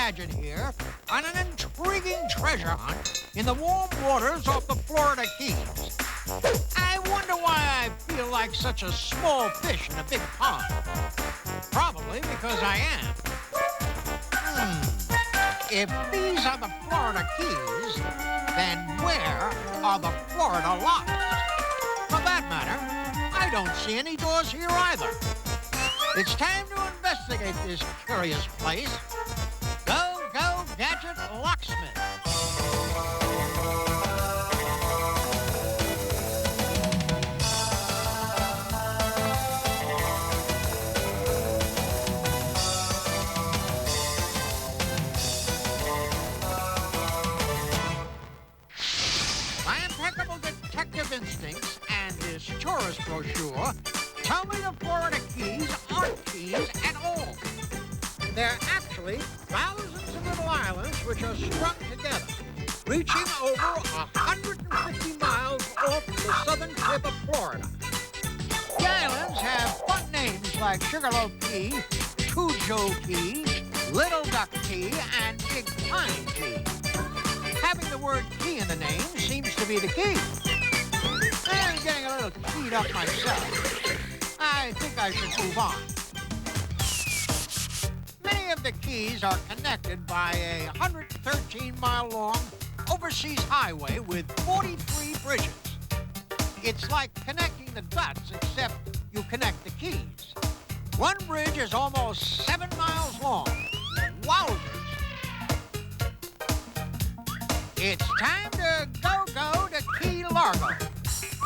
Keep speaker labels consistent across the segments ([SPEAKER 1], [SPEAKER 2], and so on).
[SPEAKER 1] Gadget here on an intriguing treasure hunt in the warm waters off the Florida Keys. I wonder why I feel like such a small fish in a big pond. Probably because I am. If these are the Florida Keys, then where are the Florida locks? For that matter, I don't see any doors here either. It's time to investigate this curious place. Go, go, Gadget Locksmith. My impeccable detective instincts and this tourist brochure tell me the Florida Keys aren't keys at all. They're actually thousands of little islands which are strung together, reaching over 150 miles off the southern tip of Florida. The islands have fun names like Sugarloaf Key, Cujo Key, Little Duck Key, and Big Pine Key. Having the word key in the name seems to be the key. I'm getting a little keyed up myself. I think I should move on. Many of the keys are connected by a 113-mile-long overseas highway with 43 bridges. It's like connecting the dots, except you connect the keys. One bridge is almost 7 miles long. Wowzers! It's time to go to Key Largo,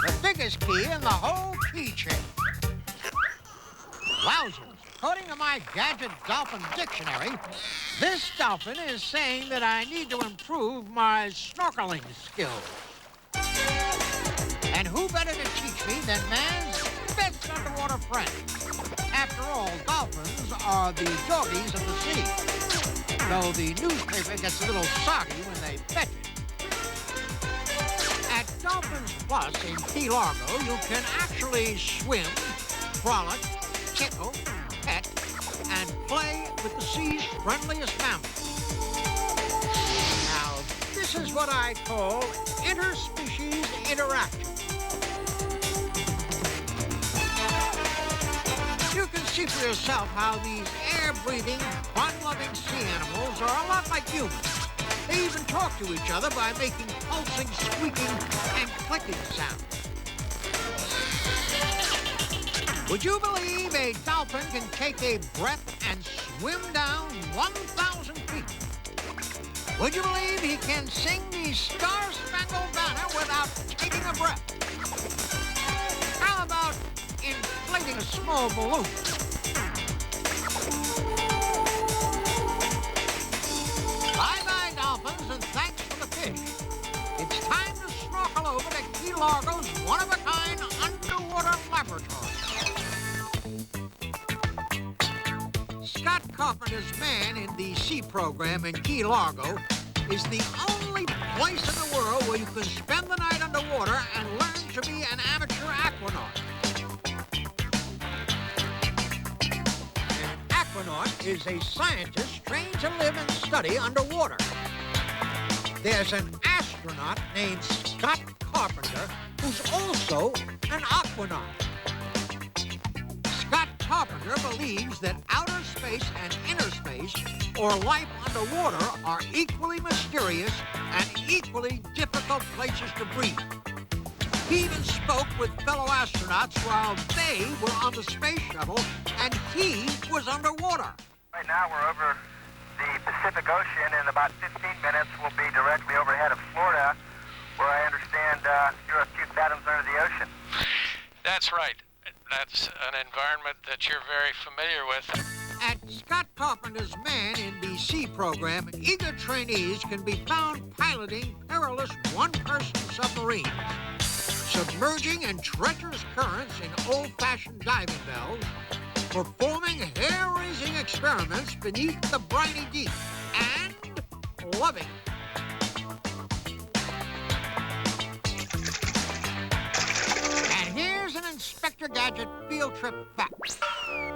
[SPEAKER 1] the biggest key in the whole key chain. Wowzers. According to my Gadget Dolphin Dictionary, this dolphin is saying that I need to improve my snorkeling skills. And who better to teach me than man's best underwater friend? After all, dolphins are the doggies of the sea, though the newspaper gets a little soggy when they pet you. At Dolphins Plus in Key Largo, you can actually swim, frolic, tickle, pet, and play with the sea's friendliest mammals. Now, this is what I call interspecies interaction. You can see for yourself how these air-breathing, fun-loving sea animals are a lot like humans. They even talk to each other by making pulsing, squeaking, and clicking sounds. Would you believe a dolphin can take a breath and swim down 1,000 feet? Would you believe he can sing the Star-Spangled Banner without taking a breath? How about inflating a small balloon? Bye-bye, dolphins, and thanks for the fish. It's time to snorkel over to Key Largo's one-of-a-kind underwater laboratory. Scott Carpenter's Man in the Sea program in Key Largo is the only place in the world where you can spend the night underwater and learn to be an amateur aquanaut. An aquanaut is a scientist trained to live and study underwater. There's an astronaut named Scott Carpenter who's also an aquanaut. Scott Carpenter believes that outer space and inner space, or life underwater, are equally mysterious and equally difficult places to breathe. He even spoke with fellow astronauts while they were on the space shuttle and he was underwater.
[SPEAKER 2] Right now we're over the Pacific Ocean. In about 15 minutes we'll be directly overhead of Florida, where I understand you're a few fathoms under the ocean.
[SPEAKER 3] That's right. That's an environment that you're very familiar with.
[SPEAKER 1] At Scott Carpenter's Man in the Sea program, eager trainees can be found piloting perilous one-person submarines, submerging in treacherous currents in old-fashioned diving bells, performing hair-raising experiments beneath the briny deep, and loving it. And here's an Inspector Gadget field trip fact.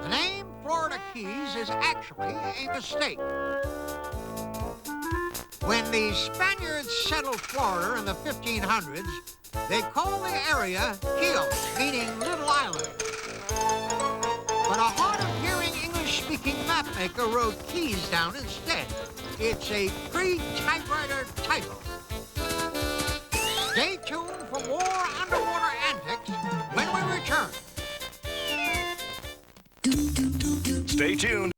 [SPEAKER 1] The name Florida Keys is actually a mistake. When the Spaniards settled Florida in the 1500s, they called the area Keel, meaning Little Island. But a hard-of-hearing English-speaking mapmaker wrote Keys down instead. It's a pre-typewriter typo. Stay tuned for more underwater antics when we return.
[SPEAKER 4] Stay tuned.